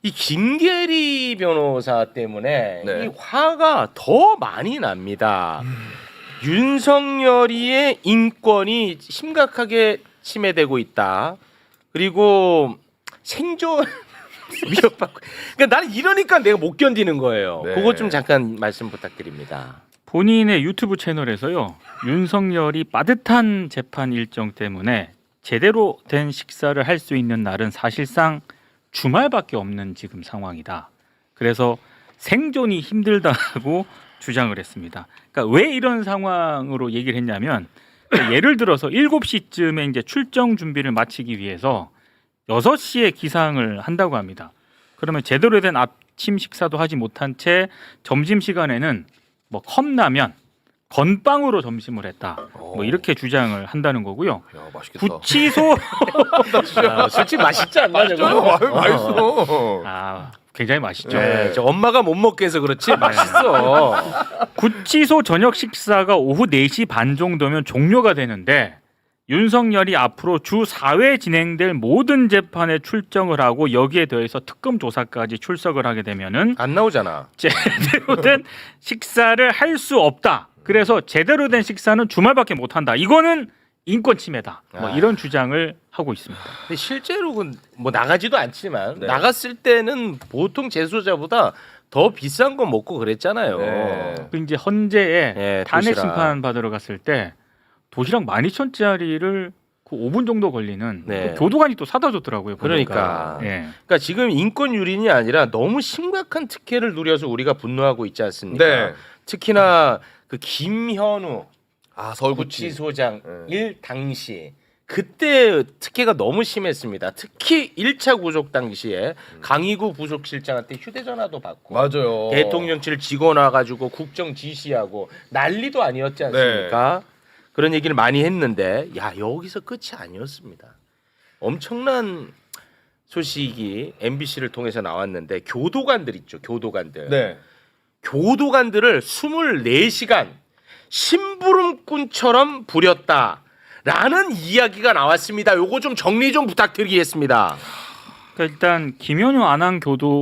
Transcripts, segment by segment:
이 김계리 변호사 때문에 네. 이 화가 더 많이 납니다. 윤석열이의 인권이 심각하게 침해되고 있다. 그리고 생존 위협받고. 그러니까 나는 이러니까 내가 못 견디는 거예요. 네. 그것 좀 잠깐 말씀 부탁드립니다. 본인의 유튜브 채널에서요. 윤석열이 빠듯한 재판 일정 때문에 제대로 된 식사를 할 수 있는 날은 사실상 주말밖에 없는 지금 상황이다. 그래서 생존이 힘들다고 주장을 했습니다. 그러니까 왜 이런 상황으로 얘기를 했냐면 예를 들어서 7시쯤에 이제 출정 준비를 마치기 위해서 6시에 기상을 한다고 합니다. 그러면 제대로 된 아침 식사도 하지 못한 채 점심시간에는 뭐 컵라면, 건빵으로 점심을 했다. 뭐 이렇게 주장을 한다는 거고요. 야, 맛있겠다. 구치소 솔직히 맛있지 않나 저거? 맛있어. 아, 굉장히 맛있죠. 네, 저 엄마가 못 먹게 해서 그렇지 맛있어. 구치소 저녁 식사가 오후 4시 반 정도면 종료가 되는데 윤석열이 앞으로 주 4회 진행될 모든 재판에 출정을 하고 여기에 더해서 특검 조사까지 출석을 하게 되면은 안 나오잖아. 제대로 된 식사를 할 수 없다. 그래서 제대로 된 식사는 주말밖에 못 한다. 이거는 인권 침해다. 뭐 이런 주장을 하고 있습니다. 근데 실제로는 뭐 나가지도 않지만 네. 나갔을 때는 보통 재소자보다 더 비싼 거 먹고 그랬잖아요. 네. 그 이제 헌재에 네, 탄핵 도시락. 심판 받으러 갔을 때 도시락 12,000원짜리를 그 5분 정도 걸리는 네. 그 교도관이 또 사다 줬더라고요. 그러니까. 예. 그러니까 지금 인권 유린이 아니라 너무 심각한 특혜를 누려서 우리가 분노하고 있지 않습니까? 네. 특히나 그 김현우 아, 서울구치. 구치소장 네. 일 당시 그때 특혜가 너무 심했습니다. 특히 1차 구속 당시에 강희구 부속실장한테 휴대전화도 받고 맞아요. 대통령실 직원 와가지고 국정 지시하고 난리도 아니었지 않습니까? 그런 얘기를 많이 했는데 야 여기서 끝이 아니었습니다. 엄청난 소식이 MBC를 통해서 나왔는데 교도관들 있죠. 교도관들. 네. 교도관들을 24시간 심부름꾼처럼 부렸다라는 이야기가 나왔습니다. 요거 좀 정리 좀 부탁드리겠습니다. 그러니까 일단 김현우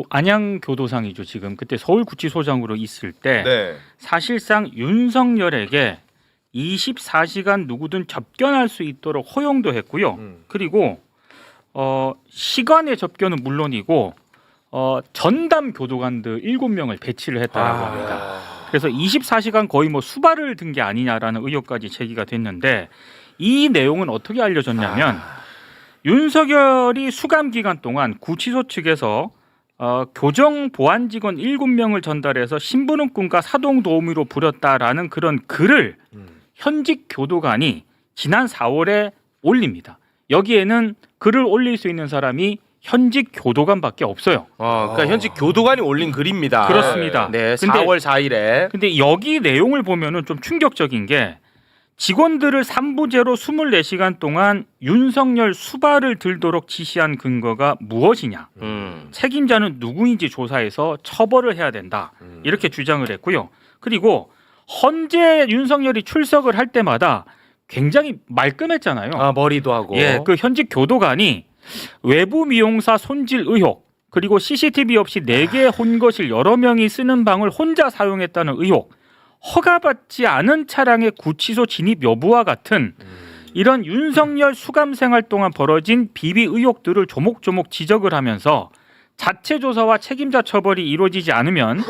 안양교도상이죠. 지금 그때 서울구치소장으로 있을 때 네. 사실상 윤석열에게 24시간 누구든 접견할 수 있도록 허용도 했고요. 그리고 시간의 접견은 물론이고 전담 교도관들 7명을 배치를 했다고 합니다. 그래서 24시간 거의 뭐 수발을 든 게 아니냐라는 의혹까지 제기가 됐는데 이 내용은 어떻게 알려졌냐면 윤석열이 수감 기간 동안 구치소 측에서 교정 보안 직원 7명을 전달해서 심부름꾼과 사동 도우미로 부렸다라는 그런 글을 현직 교도관이 지난 4월에 올립니다. 여기에는 글을 올릴 수 있는 사람이 현직 교도관밖에 없어요. 그러니까 현직 교도관이 올린 글입니다. 그렇습니다. 네, 근데- 4월 4일에. 근데 여기 내용을 보면은 좀 충격적인 게 직원들을 3부제로 24시간 동안 윤석열 수발을 들도록 지시한 근거가 무엇이냐? 책임자는 누구인지 조사해서 처벌을 해야 된다. 이렇게 주장을 했고요. 그리고 헌재 윤석열이 출석을 할 때마다 굉장히 말끔했잖아요. 머리도 하고. 예, 그 현직 교도관이 외부 미용사 손질 의혹 그리고 CCTV 없이 4개 혼거실 여러 명이 쓰는 방을 혼자 사용했다는 의혹 허가받지 않은 차량의 구치소 진입 여부와 같은 이런 윤석열 수감 생활 동안 벌어진 비비 의혹들을 조목조목 지적을 하면서 자체 조사와 책임자 처벌이 이루어지지 않으면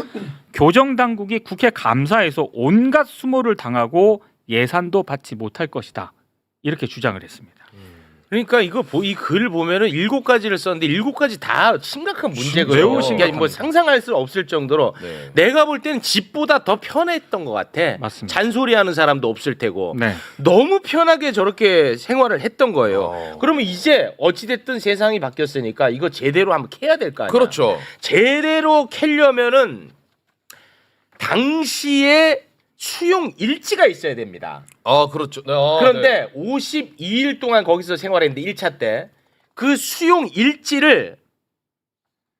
교정당국이 국회 감사에서 온갖 수모를 당하고 예산도 받지 못할 것이다. 이렇게 주장을 했습니다. 그러니까 이 글 보면은 7가지를 썼는데 7가지 다 심각한 문제거든요. 매우 그러니까 심각합니다. 뭐 상상할 수 없을 정도로 네. 내가 볼 때는 집보다 더 편했던 것 같아. 맞습니다. 잔소리하는 사람도 없을 테고 네. 너무 편하게 저렇게 생활을 했던 거예요. 그러면 이제 어찌됐든 세상이 바뀌었으니까 이거 제대로 한번 캐야 될 거 아니야. 그렇죠. 제대로 캐려면은 당시에 수용 일지가 있어야 됩니다. 그렇죠. 그런데 52일 동안 거기서 생활했는데 1차 때 그 수용 일지를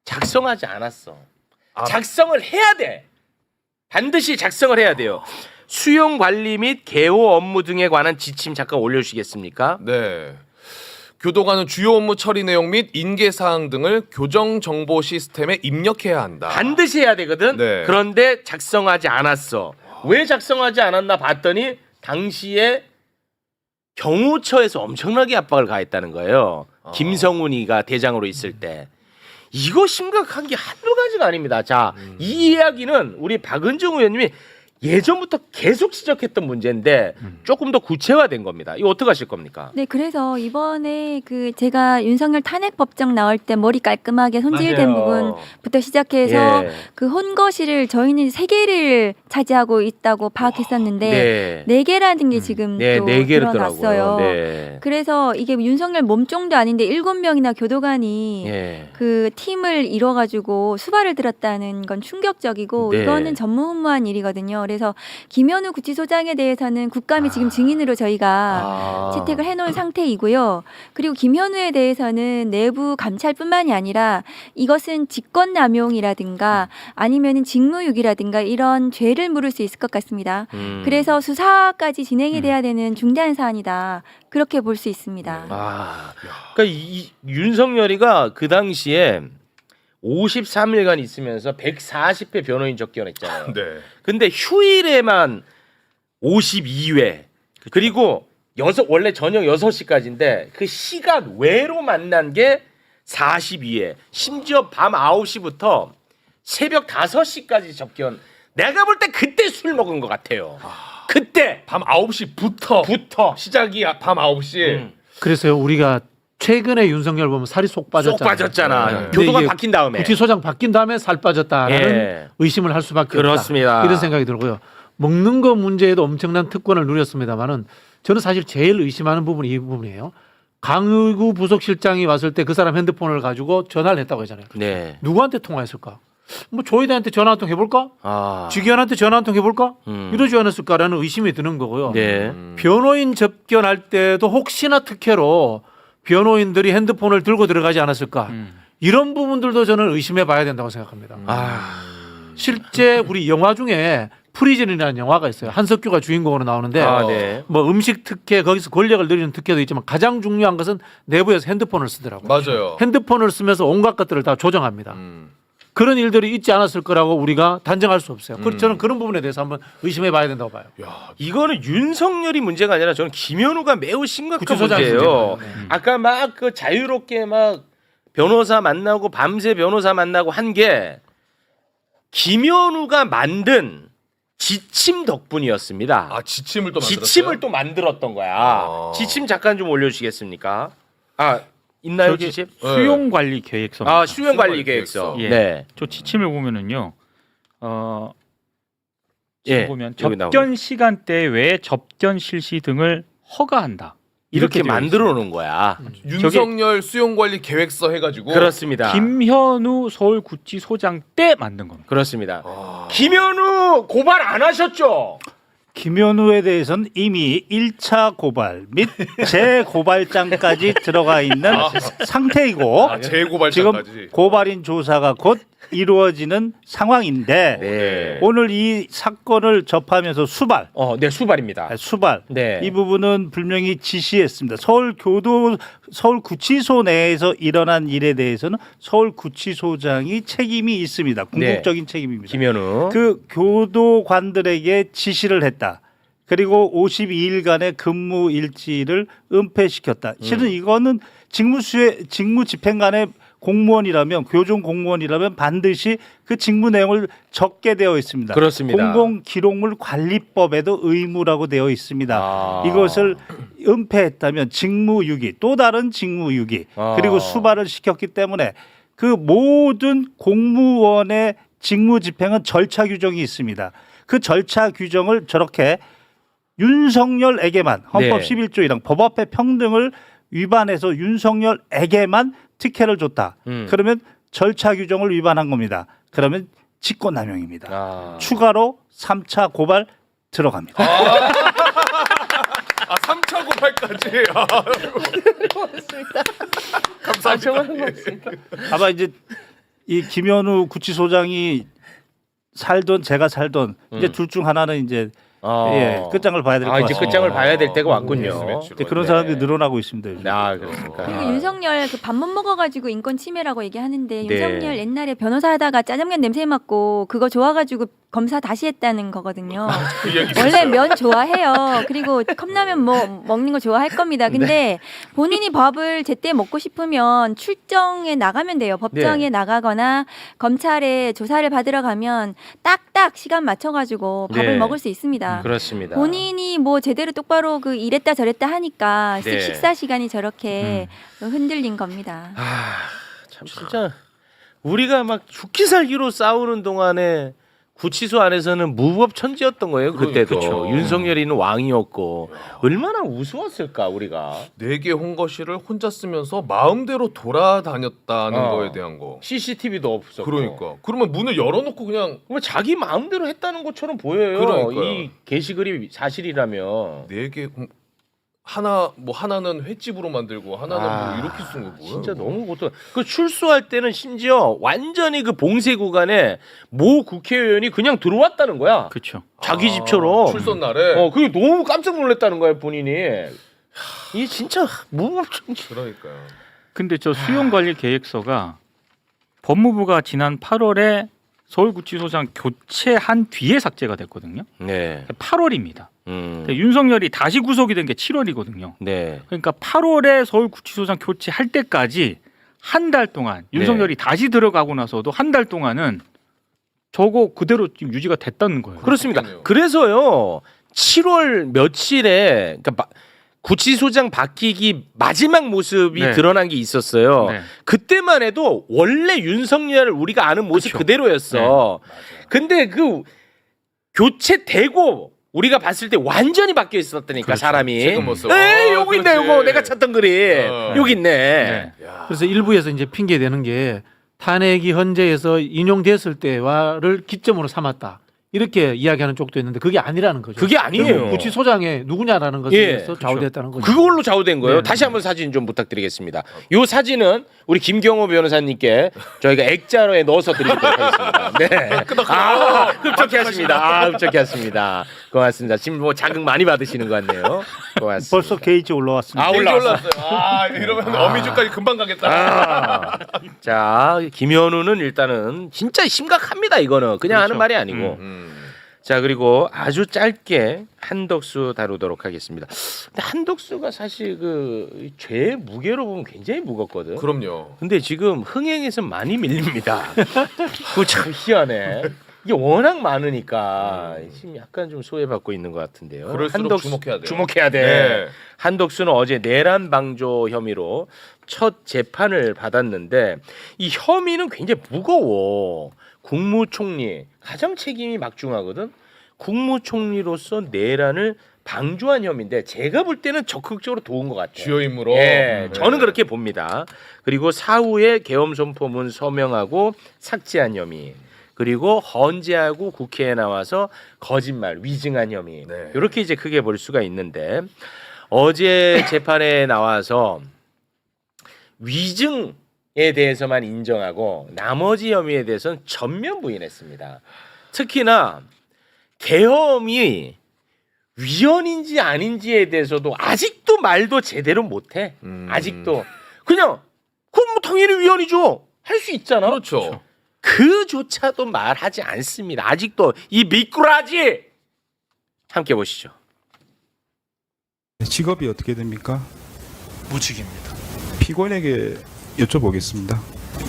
작성하지 않았어. 작성을 해야 돼. 반드시 작성을 해야 돼요. 수용 관리 및 개호 업무 등에 관한 지침 잠깐 올려주시겠습니까? 네. 교도관은 주요 업무 처리 내용 및 인계 사항 등을 교정 정보 시스템에 입력해야 한다. 반드시 해야 되거든. 네. 그런데 작성하지 않았어. 왜 작성하지 않았나 봤더니 당시에 경호처에서 엄청나게 압박을 가했다는 거예요. 김성훈이가 대장으로 있을 때. 이거 심각한 게 한두 가지가 아닙니다. 자, 이 이야기는 우리 박은정 의원님이 예전부터 계속 지적했던 문제인데 조금 더 구체화된 겁니다. 이거 어떻게 하실 겁니까? 네, 그래서 이번에 그 제가 윤석열 탄핵 법정 나올 때 머리 깔끔하게 손질된 맞아요. 부분부터 시작해서 예. 그 혼거실을 저희는 3개를 차지하고 있다고 파악했었는데 네. 4개라는 게 지금 네, 또 4개를 드러났어요. 더라고요. 네. 그래서 이게 윤석열 몸종도 아닌데 7명이나 교도관이 예. 그 팀을 이뤄가지고 수발을 들었다는 건 충격적이고 네. 이거는 전무후무한 일이거든요. 그래서 김현우 구치소장에 대해서는 국감이 지금 증인으로 저희가 채택을 해놓은 상태이고요. 그리고 김현우에 대해서는 내부 감찰뿐만이 아니라 이것은 직권남용이라든가 아니면은 직무유기라든가 이런 죄를 물을 수 있을 것 같습니다. 그래서 수사까지 진행이 돼야 되는 중대한 사안이다. 그렇게 볼 수 있습니다. 그러니까 이 윤석열이가 그 당시에 53일간 있으면서 140회 변호인 접견했잖아요. 네. 근데 휴일에만 52회 그리고 원래 저녁 6시까지인데 그 시간 외로 만난 게 42회 심지어 밤 9시부터 새벽 5시까지 접견. 내가 볼 때 그때 술 먹은 것 같아요. 그때 밤 9시부터 시작이 밤 9시. 그래서요 우리가 최근에 윤석열 보면 살이 쏙 빠졌잖아요. 쏙 빠졌잖아. 네. 교도관 근데 이게 바뀐 다음에. 구치소장 바뀐 다음에 살 빠졌다라는 예. 의심을 할 수밖에 그렇습니다. 없다. 이런 생각이 들고요. 먹는 거 문제에도 엄청난 특권을 누렸습니다만은 저는 사실 제일 의심하는 부분이 이 부분이에요. 강의구 부속실장이 왔을 때 그 사람 핸드폰을 가지고 전화를 했다고 하잖아요. 네. 누구한테 통화했을까? 뭐 조이대한테 전화 한 통 해볼까? 아. 직위원한테 전화 한 통 해볼까? 음. 이러지 않았을까라는 의심이 드는 거고요. 네. 변호인 접견할 때도 혹시나 특혜로 변호인들이 핸드폰을 들고 들어가지 않았을까? 이런 부분들도 저는 의심해 봐야 된다고 생각합니다. 실제 우리 영화 중에 프리즌이라는 영화가 있어요. 한석규가 주인공으로 나오는데 네. 뭐 음식 특혜 거기서 권력을 누리는 특혜도 있지만 가장 중요한 것은 내부에서 핸드폰을 쓰더라고요. 맞아요. 핸드폰을 쓰면서 온갖 것들을 다 조정합니다. 그런 일들이 있지 않았을 거라고 우리가 단정할 수 없어요. 저는 그런 부분에 대해서 한번 의심해 봐야 된다고 봐요. 이거는 윤석열이 문제가 아니라 저는 김현우가 매우 심각한 구치소장 문제예요. 문제예요. 아까 막 그 자유롭게 막 변호사 만나고 밤새 변호사 만나고 한 게 김현우가 만든 지침 덕분이었습니다. 아, 지침을 또 만들었어요. 지침을 또 만들었던 거야. 지침 잠깐 좀 올려주시겠습니까? 아 있나요 저기 지침? 수용 관리 계획서. 아 수용 관리 계획서. 예. 네. 저 지침을 보면은요. 예, 지금 보면 여기 접견 시간대 외에 접견 실시 등을 허가한다. 이렇게 되어 만들어 놓은 거야. 윤석열 수용관리 계획서 해가지고. 그렇습니다. 김현우 서울구치소장 때 만든 겁니다. 그렇습니다. 김현우 고발 안 하셨죠? 김현우에 대해서는 이미 1차 고발 및 재고발장까지 들어가 있는 상태이고 지금 재고발장까지. 고발인 조사가 곧 이루어지는 상황인데 네. 오늘 이 사건을 접하면서 수발 네 수발입니다. 네. 이 부분은 분명히 지시했습니다. 서울구치소 내에서 일어난 일에 대해서는 서울구치소장이 책임이 있습니다. 궁극적인 책임입니다. 김현우. 그 교도관들에게 지시를 했다. 그리고 52일간의 근무 일지를 은폐시켰다. 실은 이거는 직무 집행관의 공무원이라면 교정 공무원이라면 반드시 그 직무 내용을 적게 되어 있습니다. 그렇습니다. 공공기록물 관리법에도 의무라고 되어 있습니다. 이것을 은폐했다면 직무유기, 또 다른 직무유기, 그리고 수발을 시켰기 때문에 그 모든 공무원의 직무 집행은 절차 규정이 있습니다. 그 절차 규정을 저렇게 윤석열에게만 헌법 네. 11조 1항 법 앞에 평등을 위반해서 윤석열에게만 특혜를 줬다. 그러면 절차 규정을 위반한 겁니다. 그러면 직권남용입니다. 추가로 3차 고발 들어갑니다. 3차 고발까지. 감사합니다. 아마 이제 이 김현우 구치소장이 살던 제가 살던 이제 둘 중 하나는 이제 예, 끝장을 봐야 될 것 이제 같습니다. 끝장을 봐야 될 때가 왔군요. 이제 그런 사람들이 늘어나고 있습니다. 요즘. 그렇습니까? 그리고 윤석열 그 밥 못 먹어가지고 인권 침해라고 얘기하는데 네. 윤석열 옛날에 변호사 하다가 짜장면 냄새 맡고 그거 좋아가지고 검사 다시 했다는 거거든요. 원래 면 좋아해요. 그리고 컵라면 뭐 먹는 거 좋아할 겁니다. 근데 본인이 밥을 제때 먹고 싶으면 출정에 나가면 돼요. 법정에 나가거나 검찰에 조사를 받으러 가면 딱딱 시간 맞춰가지고 밥을 네. 먹을 수 있습니다. 그렇습니다. 본인이 뭐 제대로 똑바로 그 이랬다 저랬다 하니까 네. 식사 시간이 저렇게 흔들린 겁니다. 참 진짜 우리가 막 죽기 살기로 싸우는 동안에 구치소 안에서는 무법천지였던 거예요. 그때도 그렇죠. 윤석열이는 왕이었고 얼마나 우스웠을까 우리가. 4개 홍거실을 혼자 쓰면서 마음대로 돌아다녔다는 거에 대한 거. CCTV도 없었고. 그러니까. 그러면 문을 열어놓고 그냥 뭐 자기 마음대로 했다는 것처럼 보여요. 그러니까요. 이 게시글이 사실이라면. 4개 하나는 횟집으로 만들고 하나는 뭐 이렇게 쓴 거 뭐야? 진짜 너무 고통. 그 출소할 때는 심지어 완전히 그 봉쇄 구간에 모 국회의원이 그냥 들어왔다는 거야. 그렇죠. 자기 집처럼. 출석 날에. 그게 너무 깜짝 놀랐다는 거야 본인이. 이게 진짜 무법천지. 그러니까요. 근데 저 수용관리 계획서가 법무부가 지난 8월에 서울구치소장 교체한 뒤에 삭제가 됐거든요. 네. 8월입니다. 윤석열이 다시 구속이 된 게 7월이거든요. 네. 그러니까 8월에 서울구치소장 교체할 때까지 한 달 동안 윤석열이 다시 들어가고 나서도 한 달 동안은 저거 그대로 지금 유지가 됐다는 거예요. 그렇습니다. 그렇겠네요. 그래서요 7월 며칠에 그러니까 구치소장 바뀌기 마지막 모습이 네. 드러난 게 있었어요. 네. 그때만 해도 원래 윤석열을 우리가 아는 모습 그쵸. 그대로였어. 근데 그 교체되고 우리가 봤을 때 완전히 바뀌어 있었다니까 그렇죠. 사람이. 지금 모습. 에이 여기 있네 그렇지. 요거 내가 찾던 글이 여기 있네. 네. 그래서 일부에서 이제 핑계 대는 게 탄핵이 헌재에서 인용됐을 때와를 기점으로 삼았다. 이렇게 이야기하는 쪽도 있는데 그게 아니라는 거죠. 그게 아니에요. 결국 구치소장에 누구냐라는 것에 예, 대해서 좌우됐다는 거죠. 그걸로 좌우된 거예요. 네. 다시 한번 사진 좀 부탁드리겠습니다. 이 사진은 우리 김경호 변호사님께 저희가 액자로에 넣어서 드리도록 하겠습니다. 네. 흡족해 하십니다. 흡족해 하십니다. 고맙습니다. 지금 뭐 자극 많이 받으시는 것 같네요. 고맙습니다. 벌써 게이지 올라왔습니다. 올라왔어요. 이러면 어미주까지 금방 가겠다. 자, 김현우는 일단은 진짜 심각합니다. 이거는 그냥 하는 말이 아니고. 자, 그리고 아주 짧게 한덕수 다루도록 하겠습니다. 근데 한덕수가 사실 그 죄의 무게로 보면 굉장히 무겁거든. 그럼요. 근데 지금 흥행에서 많이 밀립니다. 그거 참 희한해. 이게 워낙 많으니까 지금 약간 좀 소외받고 있는 것 같은데요. 그럴수록 주목해야 돼요. 주목해야 돼. 네. 한덕수는 어제 내란 방조 혐의로 첫 재판을 받았는데 이 혐의는 굉장히 무거워. 국무총리 가장 책임이 막중하거든. 국무총리로서 내란을 방조한 혐의인데 제가 볼 때는 적극적으로 도운 것 같아요. 주요 인물로. 예, 저는 그렇게 봅니다. 그리고 사후에 계엄 선포문 서명하고 삭제한 혐의. 그리고 헌재하고 국회에 나와서 거짓말, 위증한 혐의. 네. 이렇게 이제 크게 볼 수가 있는데 어제 재판에 나와서 위증에 대해서만 인정하고 나머지 혐의에 대해서는 전면 부인했습니다. 특히나 계엄이 위헌인지 아닌지에 대해서도 아직도 말도 제대로 못해. 아직도 그냥 그럼 뭐 당연히 위헌이죠. 할 수 있잖아. 그렇죠. 그조차도 말하지 않습니다. 아직도 이 미꾸라지. 함께 보시죠. 직업이 어떻게 됩니까? 무직입니다. 피고인에게 여쭤보겠습니다.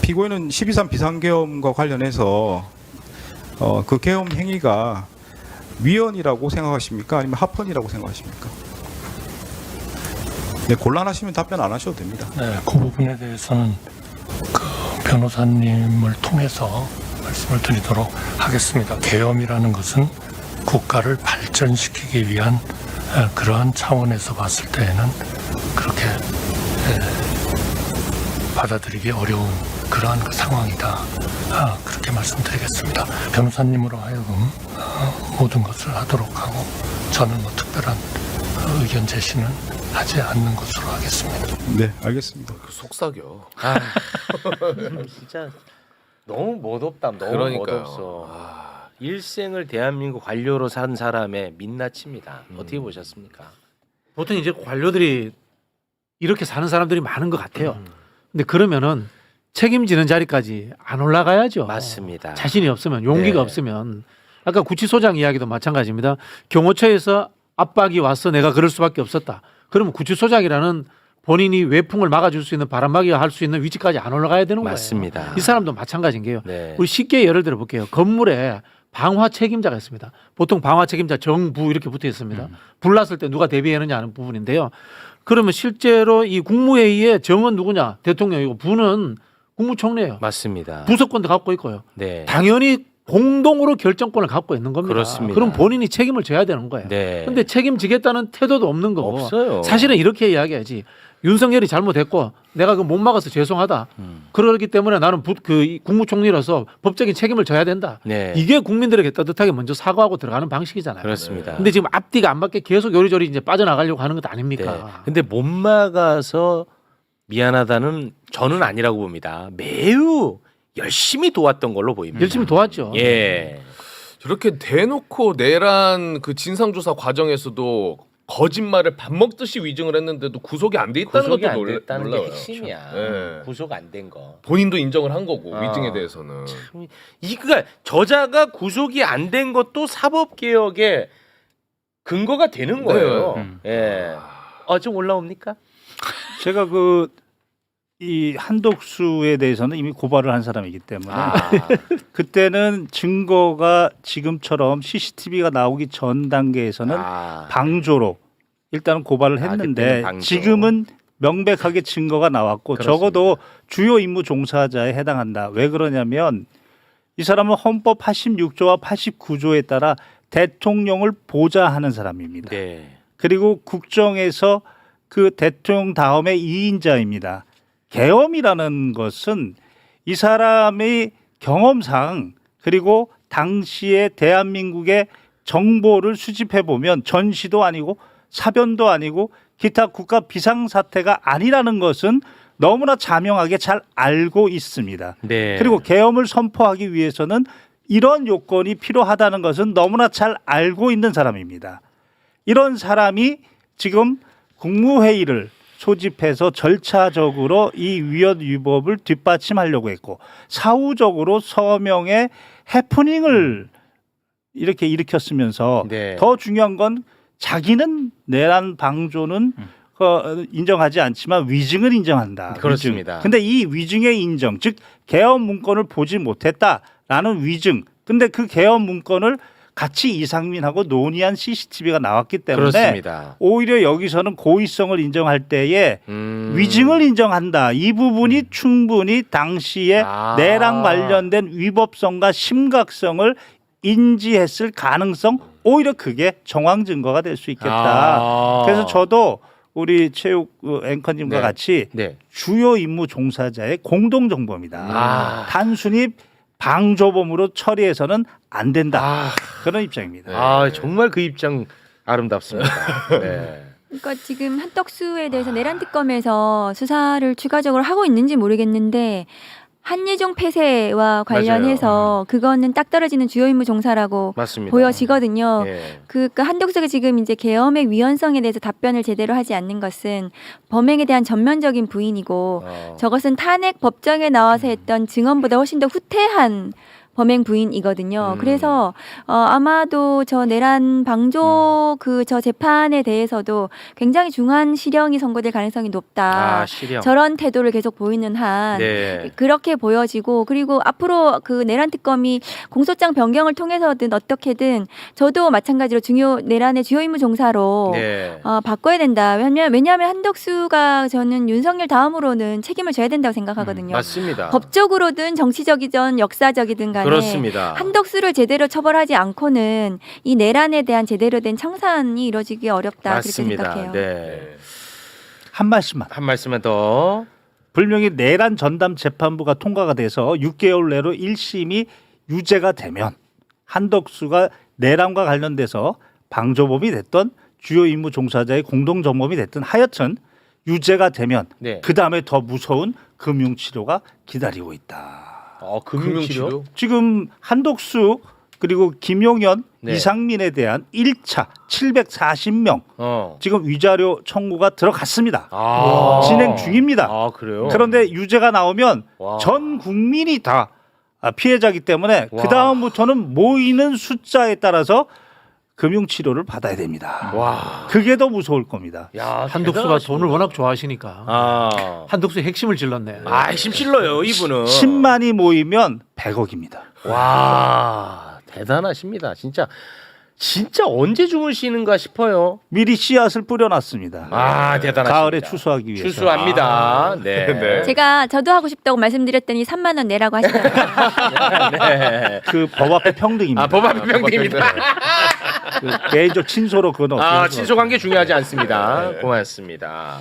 피고인은 12.3 비상계엄과 관련해서 그 계엄 행위가 위헌이라고 생각하십니까? 아니면 합헌이라고 생각하십니까? 네, 곤란하시면 답변 안 하셔도 됩니다. 네, 그 부분에 대해서는 그 변호사님을 통해서 말씀을 드리도록 하겠습니다. 계엄이라는 것은 국가를 발전시키기 위한 그러한 차원에서 봤을 때에는 그렇게 받아들이기 어려운 그러한 그 상황이다. 그렇게 말씀드리겠습니다. 변호사님으로 하여금 모든 것을 하도록 하고 저는 뭐 특별한 의견 제시는 하지 않는 것으로 하겠습니다. 네, 알겠습니다. 속삭여. 진짜 너무 멋없다. 너무 그러니까요. 멋없어. 일생을 대한민국 관료로 산 사람의 민낯입니다. 어떻게 보셨습니까? 보통 이제 관료들이 이렇게 사는 사람들이 많은 것 같아요. 근데 그러면은 책임지는 자리까지 안 올라가야죠. 맞습니다. 자신이 없으면, 용기가 네. 없으면. 아까 구치소장 이야기도 마찬가지입니다. 경호처에서 압박이 와서 내가 그럴 수밖에 없었다. 그러면 구치소장이라는 본인이 외풍을 막아줄 수 있는, 바람막이가 할 수 있는 위치까지 안 올라가야 되는 거예요. 맞습니다. 이 사람도 마찬가지인 게요. 네. 우리 쉽게 예를 들어 볼게요. 건물에 방화 책임자가 있습니다. 보통 방화 책임자 정부 이렇게 붙어 있습니다. 불났을 때 누가 대비했느냐 하는 부분인데요. 그러면 실제로 이 국무회의의 정은 누구냐? 대통령이고 부는 국무총리예요. 맞습니다. 부서권도 갖고 있고요. 네. 당연히 공동으로 결정권을 갖고 있는 겁니다. 그렇습니다. 그럼 본인이 책임을 져야 되는 거예요. 네. 근데 책임지겠다는 태도도 없는 거고. 없어요. 사실은 이렇게 이야기하지. 윤석열이 잘못했고 내가 그 못 막아서 죄송하다. 그러기 때문에 나는 이 국무총리로서 법적인 책임을 져야 된다. 네. 이게 국민들에게 따뜻하게 먼저 사과하고 들어가는 방식이잖아요. 그렇습니다. 근데 지금 앞뒤가 안 맞게 계속 요리조리 이제 빠져나가려고 하는 것 네. 아닙니까? 근데 못 막아서 미안하다는 저는 아니라고 봅니다. 매우 열심히 도왔던 걸로 보입니다. 열심히 도왔죠. 예. 저렇게 대놓고 내란 그 진상조사 과정에서도 거짓말을 밥 먹듯이 위증을 했는데도 구속이 안 돼 있다는 구속이 것도 안 됐다는 게 놀라워요. 핵심이야. 네. 구속 안 된 거. 본인도 인정을 한 거고 아. 위증에 대해서는. 그러니까 저자가 구속이 안 된 것도 사법 개혁의 근거가 되는 거예요. 예. 좀 올라옵니까? 제가 이 한독수에 대해서는 이미 고발을 한 사람이기 때문에 그때는 증거가 지금처럼 CCTV가 나오기 전 단계에서는 방조로 일단은 고발을 했는데 그때는 방조. 지금은 명백하게 증거가 나왔고 그렇습니다. 적어도 주요 임무 종사자에 해당한다. 왜 그러냐면 이 사람은 헌법 86조와 89조에 따라 대통령을 보좌하는 사람입니다. 네. 그리고 국정에서 그 대통령 다음에 2인자입니다. 계엄이라는 것은 이 사람의 경험상 그리고 당시에 대한민국의 정보를 수집해 보면 전시도 아니고 사변도 아니고 기타 국가 비상사태가 아니라는 것은 너무나 자명하게 잘 알고 있습니다. 네. 그리고 계엄을 선포하기 위해서는 이런 요건이 필요하다는 것은 너무나 잘 알고 있는 사람입니다. 이런 사람이 지금 국무회의를 소집해서 절차적으로 이 위헌 위법을 뒷받침하려고 했고 사후적으로 서명의 해프닝을 이렇게 일으켰으면서 네. 더 중요한 건 자기는 내란 방조는 인정하지 않지만 위증을 인정한다. 그렇습니다. 위증. 근데 이 위증의 인정, 즉 계엄 문건을 보지 못했다라는 위증. 근데 그 계엄 문건을 같이 이상민하고 논의한 CCTV가 나왔기 때문에 그렇습니다. 오히려 여기서는 고의성을 인정할 때에 위증을 인정한다. 이 부분이 충분히 당시에 내란 관련된 위법성과 심각성을 인지했을 가능성 오히려 그게 정황 증거가 될 수 있겠다. 그래서 저도 우리 체육 앵커님과 네. 같이 네. 주요 임무 종사자의 공동 정보입니다. 단순히 방조범으로 처리해서는 안 된다. 그런 입장입니다. 정말 그 입장 아름답습니다. 네. 그러니까 지금 한덕수에 대해서 내란 특검에서 수사를 추가적으로 하고 있는지 모르겠는데 한예종 폐쇄와 관련해서 그거는 딱 떨어지는 주요 임무 종사라고 맞습니다. 보여지거든요. 예. 그러니까 한덕수가 지금 이제 계엄의 위헌성에 대해서 답변을 제대로 하지 않는 것은 범행에 대한 전면적인 부인이고 저것은 탄핵 법정에 나와서 했던 증언보다 훨씬 더 후퇴한 범행 부인이거든요. 그래서 아마도 저 내란 방조 저 재판에 대해서도 굉장히 중한 실형이 선고될 가능성이 높다. 실형. 저런 태도를 계속 보이는 한 네. 그렇게 보여지고 그리고 앞으로 그 내란 특검이 공소장 변경을 통해서든 어떻게든 저도 마찬가지로 내란의 주요 임무 종사로 네. 바꿔야 된다. 왜냐하면 한덕수가 저는 윤석열 다음으로는 책임을 져야 된다고 생각하거든요. 맞습니다. 법적으로든 정치적이든 역사적이든 간에 그렇습니다. 한덕수를 제대로 처벌하지 않고는 이 내란에 대한 제대로 된 청산이 이루어지기 어렵다. 맞습니다. 그렇게 생각해요. 네. 한 말씀만. 한 말씀만 더. 분명히 내란 전담 재판부가 통과가 돼서 6개월 내로 1심이 유죄가 되면 한덕수가 내란과 관련돼서 방조범이 됐던 주요 임무 종사자의 공동정범이 됐든 하여튼 유죄가 되면 네. 그 다음에 더 무서운 금융치료가 기다리고 있다. 금융치료? 지금 한덕수 그리고 김용현, 네. 이상민에 대한 1차 740명 지금 위자료 청구가 들어갔습니다. 진행 중입니다. 아, 그래요? 그런데 유죄가 나오면 와. 전 국민이 다 피해자이기 때문에 와. 그 다음부터는 모이는 숫자에 따라서 금융치료를 받아야 됩니다. 와. 그게 더 무서울 겁니다. 야, 한덕수가 대단하십니다. 돈을 워낙 좋아하시니까 아. 한덕수의 핵심을 질렀네. 힘 실러요, 이분은. 10만이 모이면 100억입니다. 와, 대단하십니다. 진짜 언제 주무시는가 싶어요. 미리 씨앗을 뿌려놨습니다. 대단하십니다. 가을에 추수하기 위해서. 추수합니다. 네. 네. 저도 하고 싶다고 말씀드렸더니 3만 원 내라고 하시더라고요. 네. 그 법 앞에 평등입니다. 법안 평등입니다. 그 개인적 친소로 그건 어떻게 친소 관계 중요하지 않습니다. 고맙습니다.